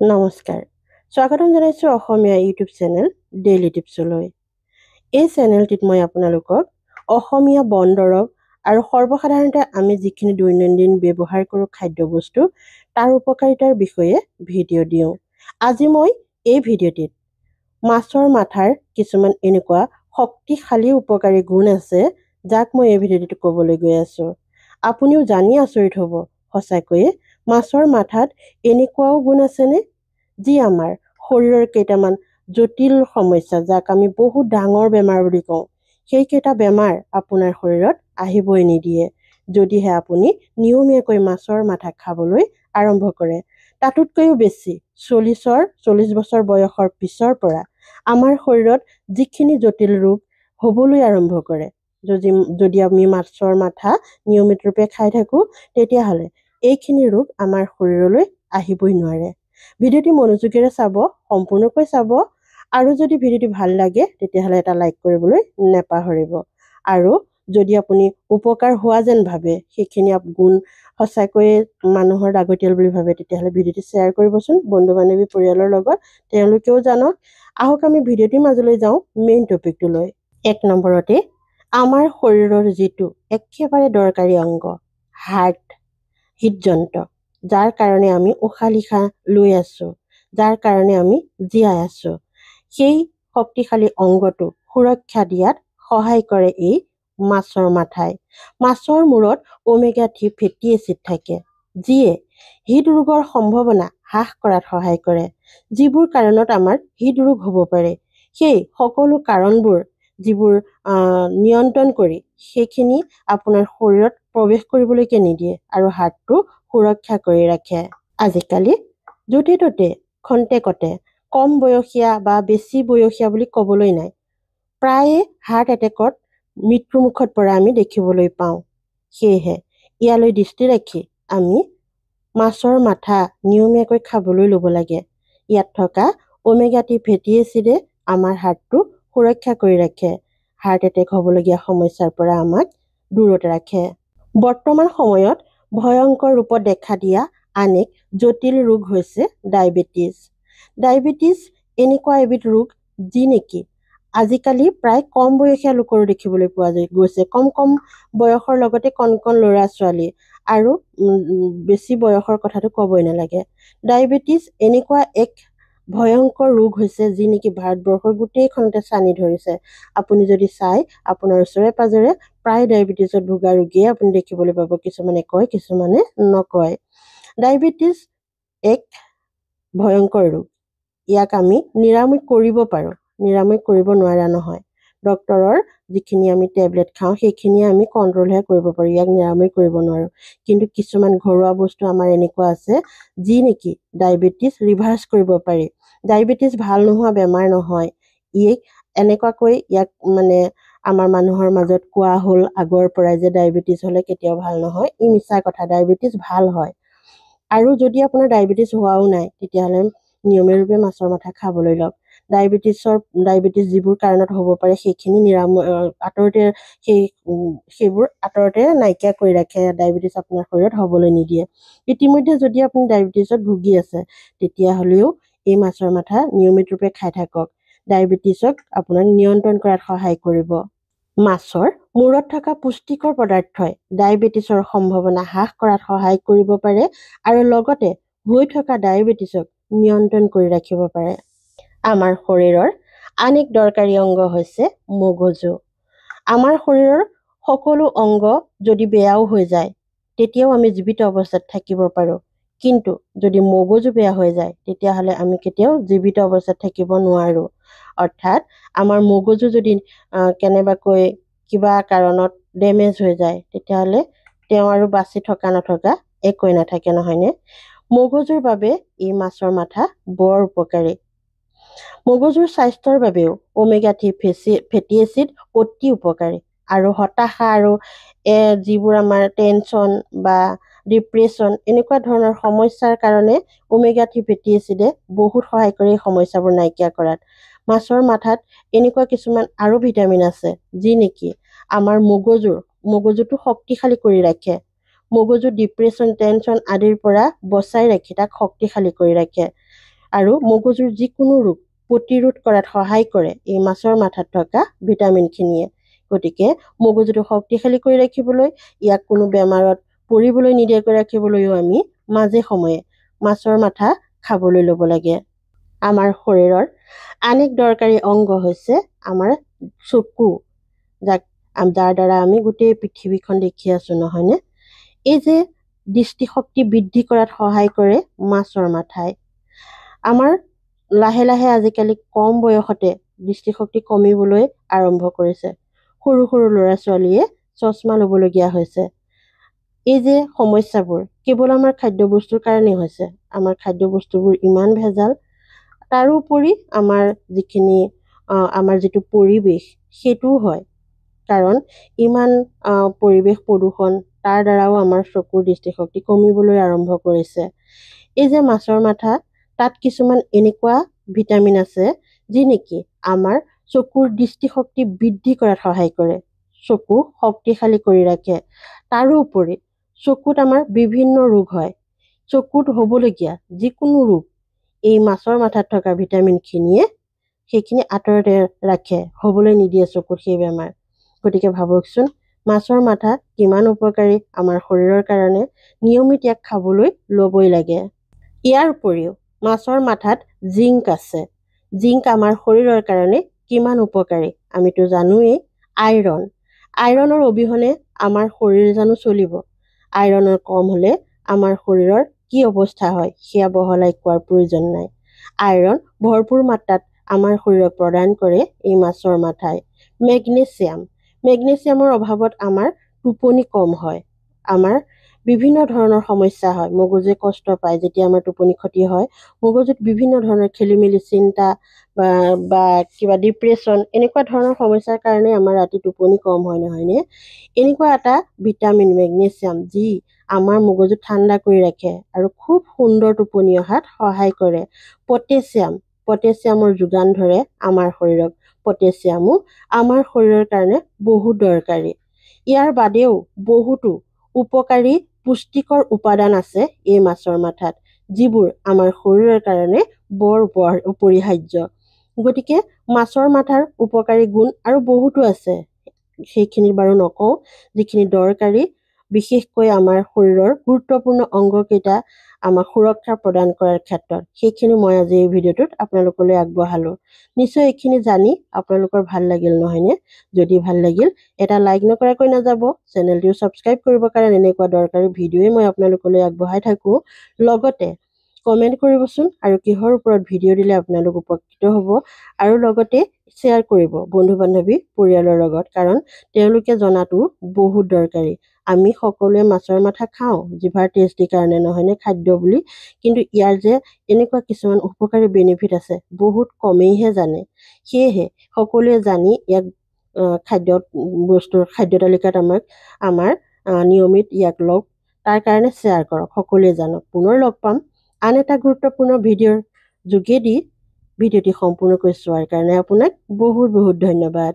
নমস্কাৰ। স্বাগতম জনাইছোঁ অসমীয়া ইউটিউব চেনেল ডেইলি টিপছলৈ। এই চেনেলটিত মই আপোনালোকক অসমীয়া বন দৰৱ আৰু সৰ্বসাধাৰণতে আমি যিখিনি দৈনন্দিন ব্যৱহাৰ কৰোঁ খাদ্যবস্তু তাৰ উপকাৰিতাৰ বিষয়ে ভিডিঅ' দিওঁ। আজি মই এই ভিডিঅ'টিত মাছৰ মাথাৰ কিছুমান এনেকুৱা শক্তিশালী উপকাৰী গুণ আছে যাক মই এই ভিডিঅ'টিত ক'বলৈ গৈ আছোঁ। আপুনিও জানি আচৰিত হ'ব, সঁচাকৈয়ে মাছৰ মাথাত এনেকুৱাও গুণ আছেনে যি আমাৰ শৰীৰৰ কেইটামান জটিল সমস্যা যাক আমি বহুত ডাঙৰ বেমাৰ বুলি কওঁ, সেইকেইটা বেমাৰ আপোনাৰ শৰীৰত আহিবই নিদিয়ে যদিহে আপুনি নিয়মীয়াকৈ মাছৰ মাথা খাবলৈ আৰম্ভ কৰে। তাতোতকৈও বেছি 40 বছৰ বয়সৰ পিছৰ পৰা আমাৰ শৰীৰত যিখিনি জটিল ৰোগ হ'বলৈ আৰম্ভ কৰে, যদি আমি মাছৰ মাথা নিয়মিত ৰূপে খাই থাকোঁ, তেতিয়াহ'লে এইখিনি ৰোগ আমাৰ শৰীৰলৈ আহিবই নোৱাৰে। ভিডিঅ'টি মনোযোগেৰে চাব, সম্পূৰ্ণকৈ চাব, আৰু যদি ভিডিঅ'টি ভাল লাগে তেতিয়াহ'লে এটা লাইক কৰিবলৈ নেপাহৰিব। আৰু যদি আপুনি উপকাৰ হোৱা যেন ভাবে, সেইখিনি গুণ সঁচাকৈয়ে মানুহৰ লাগতিয়াল বুলি ভাবে, তেতিয়াহ'লে ভিডিঅ'টি শ্বেয়াৰ কৰিবচোন বন্ধু বান্ধৱী পৰিয়ালৰ লগত, তেওঁলোকেও জানক। আহক আমি ভিডিঅ'টিৰ মাজলৈ যাওঁ মেইন টপিকটোলৈ। 1 নম্বৰতে আমাৰ শৰীৰৰ যিটো একেবাৰে দৰকাৰী অংগ হাৰ্ট, হৃদযন্ত্ৰ, যাৰ কাৰণে আমি উশাহ নিশাহ লৈ আছোঁ, যাৰ কাৰণে আমি জীয়াই আছোঁ, সেই শক্তিশালী অংগটো সুৰক্ষা দিয়াত সহায় কৰে এই মাছৰ মাথাই। মাছৰ মূৰত ওমেগা-3 ফেটি এচিড থাকে, যিয়ে হৃদৰোগৰ সম্ভাৱনা হ্ৰাস কৰাত সহায় কৰে। যিবোৰ কাৰণত আমাৰ হৃদৰোগ হ'ব পাৰে, সেই সকলো কাৰণবোৰ যিবোৰ নিয়ন্ত্ৰণ কৰি সেইখিনি আপোনাৰ শৰীৰত প্ৰৱেশ কৰিবলৈকে নিদিয়ে আৰু হাৰ্টটো সুৰক্ষা কৰি ৰাখে। আজিকালি য'তে ত'তে খন্তেকতে কম বয়সীয়া বা বেছি বয়সীয়া বুলি ক'বলৈ নাই, প্ৰায়ে হাৰ্ট এটেকত মৃত্যুমুখত পৰা আমি দেখিবলৈ পাওঁ। সেয়েহে ইয়ালৈ দৃষ্টি ৰাখি আমি মাছৰ মাথা নিয়মীয়াকৈ খাবলৈ ল'ব লাগে। ইয়াত থকা ওমেগা-3 ফেটি এচিডে আমাৰ হাৰ্টটো সুৰক্ষা কৰি ৰাখে, হাৰ্ট এটেক হ'বলগীয়া সমস্যাৰ পৰা আমাক দূৰত ৰাখে। বৰ্তমান সময়ত ভয়ংকৰ ৰূপত দেখা দিয়া আন এক জটিল ৰোগ হৈছে ডায়েবেটিছ। ডায়েবেটিছ এনেকুৱা এবিধ ৰোগ যি নেকি আজিকালি প্ৰায় কম বয়সীয়া লোকৰো দেখিবলৈ পোৱা গৈছে। কম বয়সৰ লগতে কণ ল'ৰা ছোৱালী আৰু বেছি বয়সৰ কথাটো ক'বই নালাগে। ডায়েবেটিছ এনেকুৱা এক ভয়ংকৰ ৰোগ হৈছে যি নেকি ভাৰতবৰ্ষৰ গোটেইখনতে ছানি ধৰিছে। আপুনি যদি চাই, আপোনাৰ ওচৰে পাজৰে প্ৰায় ডায়েবেটিছত ভোগা ৰোগীয়ে আপুনি দেখিবলৈ পাব। কিছুমানে কয়, কিছুমানে নকয়। ডায়েবেটিছ এক ভয়ংকৰ ৰোগ। ইয়াক আমি নিৰাময় কৰিব পাৰোঁ, নিৰাময় কৰিব নোৱাৰা নহয়। ডক্তৰৰ যিখিনি আমি টেবলেট খাওঁ সেইখিনিয়ে আমি কণ্ট্ৰলহে কৰিব পাৰোঁ, ইয়াক নিৰাময় কৰিব নোৱাৰোঁ। কিন্তু কিছুমান ঘৰুৱা বস্তু আমাৰ এনেকুৱা আছে যি নেকি ডায়েবেটিছ ৰিভাৰ্ছ কৰিব পাৰি। ডায়েবেটিছ ভাল নোহোৱা বেমাৰ নহয়, এনেকুৱাকৈ ইয়াক আমাৰ মানুহৰ মাজত কোৱা হ'ল আগৰ পৰাই যে ডায়েবেটিছ হ'লে কেতিয়াও ভাল নহয়। ই মিছা কথা, ডায়েবেটিছ ভাল হয়। আৰু যদি আপোনাৰ ডায়েবেটিছ হোৱাও নাই, তেতিয়াহ'লে নিয়মীয়াভাৱে মাছৰ মাথা খাবলৈ লওক। ডায়েবেটিছ যিবোৰ কাৰণত হ'ব পাৰে সেইখিনি সেইবোৰ আঁতৰতে নাইকিয়া কৰি ৰাখে, ডায়েবেটিছ আপোনাৰ শৰীৰত হ'বলৈ নিদিয়ে। ইতিমধ্যে যদি আপুনি ডায়েবেটিছত ভুগি আছে, তেতিয়াহ'লেও এই মাছৰ মাথা নিয়মিত ৰূপে খাই থাকক। ডায়েবেটিছক আপোনাক নিয়ন্ত্ৰণ কৰাত সহায় কৰিব। মাছৰ মূৰত থকা পুষ্টিকৰ পদাৰ্থই ডায়েবেটিছৰ সম্ভাৱনা হ্ৰাস কৰাত সহায় কৰিব পাৰে আৰু লগতে হৈ থকা ডায়েবেটিছক নিয়ন্ত্ৰণ কৰি ৰাখিব পাৰে। আমাৰ শৰীৰৰ আন এক দৰকাৰী অংগ হৈছে মগজু। আমাৰ শৰীৰৰ সকলো অংগ যদি বেয়াও হৈ যায়, তেতিয়াও আমি জীৱিত অৱস্থাত থাকিব পাৰোঁ। কিন্তু যদি মগজু বেয়া হৈ যায়, তেতিয়াহ'লে আমি কেতিয়াও জীৱিত অৱস্থাত থাকিব নোৱাৰোঁ। অৰ্থাৎ আমাৰ মগজু যদি কেনেবাকৈ কিবা কাৰণত ডেমেজ হৈ যায়, তেতিয়াহ'লে তেওঁ আৰু বাচি থকা নথকা একোৱেই নাথাকে, নহয়নে? মগজুৰ বাবে এই মাছৰ মাথা বৰ উপকাৰী। মগজুৰ স্বাস্থ্যৰ বাবেও ওমেগা-3 ফেটি এচিড অতি উপকাৰী। আৰু হতাশা আৰু যিবোৰ আমাৰ টেনশ্যন বা ডিপ্ৰেশ্যন এনেকুৱা ধৰণৰ সমস্যাৰ কাৰণে ওমেগা-3 ফেটি এচিডে বহুত সহায় কৰে এই সমস্যাবোৰ নাইকিয়া কৰাত। মাছৰ মাথাত এনেকুৱা কিছুমান আৰু ভিটামিন আছে যি নেকি আমাৰ মগজুটো শক্তিশালী কৰি ৰাখে। মগজু ডিপ্ৰেশ্যন, টেনশ্যন আদিৰ পৰা বচাই ৰাখি তাক শক্তিশালী কৰি ৰাখে। আৰু মগজুৰ যিকোনো ৰোগ প্ৰতিৰোধ কৰাত সহায় কৰে এই মাছৰ মাথাত থকা ভিটামিনখিনিয়ে। গতিকে মগজুটো শক্তিশালী কৰি ৰাখিবলৈ, ইয়াক কোনো বেমাৰত পৰিবলৈ নিদিয়াকৈ ৰাখিবলৈও আমি মাজে সময়ে মাছৰ মাথা খাবলৈ ল'ব লাগে। আমাৰ শৰীৰৰ আন এক দৰকাৰী অংগ হৈছে আমাৰ চকু, যাৰ দ্বাৰা আমি গোটেই পৃথিৱীখন দেখি আছোঁ, নহয়নে? এই যে দৃষ্টিশক্তি বৃদ্ধি কৰাত সহায় কৰে মাছৰ মাথাই। আমাৰ লাহে লাহে আজিকালি কম বয়সতে দৃষ্টিশক্তি কমিবলৈ আৰম্ভ কৰিছে। সৰু সৰু ল'ৰা ছোৱালীয়ে চশমা ল'বলগীয়া হৈছে। এই যে সমস্যাবোৰ কেৱল আমাৰ খাদ্যবস্তুৰ কাৰণেই হৈছে। আমাৰ খাদ্যবস্তুবোৰ ইমান ভেজাল, তাৰোপৰি আমাৰ যিটো পৰিৱেশ সেইটোও হয়। কাৰণ ইমান পৰিৱেশ প্ৰদূষণ, তাৰ দ্বাৰাও আমাৰ চকুৰ দৃষ্টিশক্তি কমিবলৈ আৰম্ভ কৰিছে। এই যে মাছৰ মাথা, তাত কিছুমান এনেকুৱা ভিটামিন আছে যি নেকি আমাৰ চকুৰ দৃষ্টিশক্তি বৃদ্ধি কৰাত সহায় কৰে, চকু শক্তিশালী কৰি ৰাখে। তাৰোপৰি চকুত আমাৰ বিভিন্ন ৰোগ হয়। চকুত হ'বলগীয়া যিকোনো ৰোগ এই মাছৰ মাথাত থকা ভিটামিনখিনিয়ে সেইখিনি আঁতৰতে ৰাখে, হ'বলৈ নিদিয়ে চকুত সেই বেমাৰ। গতিকে ভাবকচোন মাছৰ মাথা কিমান উপকাৰী আমাৰ শৰীৰৰ কাৰণে। নিয়মিত ইয়াক খাবলৈ ল'বই লাগে। ইয়াৰ উপৰিও মাছৰ মাথাত জিংক আছে। জিংক আমাৰ শৰীৰৰ কাৰণে কিমান উপকাৰী আমিতো জানোৱেই। আইৰণৰ অবিহনে আমাৰ শৰীৰ জানো চলিব? আইৰণৰ কম হ'লে আমাৰ শৰীৰৰ কি অৱস্থা হয় সেয়া বহলাই কোৱাৰ প্ৰয়োজন নাই। আইৰণ ভৰপূৰ মাত্ৰাত আমাৰ শৰীৰক প্ৰদান কৰে এই মাছৰ মাথাই। মেগনেছিয়ামৰ অভাৱত আমাৰ টোপনি কম হয়। আমাৰ বিভিন্ন ধৰণৰ সমস্যা হয়। মগজুৱে কষ্ট পায় যেতিয়া আমাৰ টোপনি ক্ষতি হয়। মগজুত বিভিন্ন ধৰণৰ খেলিমেলি, চিন্তা বা কিবা ডিপ্ৰেশ্যন, এনেকুৱা ধৰণৰ সমস্যাৰ কাৰণে আমাৰ ৰাতি টোপনি কম হয়, নহয়নে? এনেকুৱা এটা ভিটামিন মেগনেছিয়াম যি আমাৰ মগজু ঠাণ্ডা কৰি ৰাখে আৰু খুব সুন্দৰ টোপনি অহাত সহায় কৰে। পটেছিয়ামৰ যোগান ধৰে আমাৰ শৰীৰক। পটেছিয়ামো আমাৰ শৰীৰৰ কাৰণে বহুত দৰকাৰী। ইয়াৰ বাদেও বহুতো উপকাৰী পুষ্টিকৰ উপাদান আছে এই মাছৰ মাথাত, যিবোৰ আমাৰ শৰীৰৰ কাৰণে বৰ অপৰিহাৰ্য। গতিকে মাছৰ মাথাৰ উপকাৰী গুণ আৰু বহুতো আছে, সেইখিনি বাৰু নকওঁ। যিখিনি দৰকাৰী, বিশেষকৈ আমাৰ শৰীৰৰ গুৰুত্বপূৰ্ণ অংগকেইটা আমাক সুৰক্ষা প্ৰদান কৰাৰ ক্ষেত্ৰত, সেইখিনি মই আজি এই ভিডিঅ'টোত আপোনালোকলৈ আগবঢ়ালোঁ। নিশ্চয় এইখিনি জানি আপোনালোকৰ ভাল লাগিল, নহয়নে? যদি ভাল লাগিল এটা লাইক নকৰাকৈ নাযাব। চেনেলটো ছাবস্ক্ৰাইব কৰিব, কাৰণ এনেকুৱা দৰকাৰী ভিডিঅ'ই মই আপোনালোকলৈ আগবঢ়াই থাকোঁ। লগতে কমেণ্ট কৰিবচোন আৰু কিহৰ ওপৰত ভিডিঅ' দিলে আপোনালোক উপকৃত হ'ব, আৰু লগতে শ্বেয়াৰ কৰিব বন্ধু বান্ধৱী পৰিয়ালৰ লগত, কাৰণ তেওঁলোকে জনাটো বহুত দৰকাৰী। আমি সকলোৱে মাছৰ মাথা খাওঁ জিভাৰ টেষ্টিৰ কাৰণে, নহয়নে, খাদ্য বুলি। কিন্তু ইয়াৰ যে এনেকুৱা কিছুমান উপকাৰী বেনিফিট আছে বহুত কমেইহে জানে। সেয়েহে সকলোৱে জানি ইয়াক খাদ্য তালিকাত আমাৰ নিয়মিত ইয়াক লওক, তাৰ কাৰণে শ্বেয়াৰ কৰক, সকলোৱে জানক। পুনৰ লগ পাম আন এটা গুৰুত্বপূৰ্ণ ভিডিঅ'ৰ যোগেদি। ভিডিঅ'টি সম্পূৰ্ণকৈ চোৱাৰ কাৰণে আপোনাক বহুত বহুত ধন্যবাদ।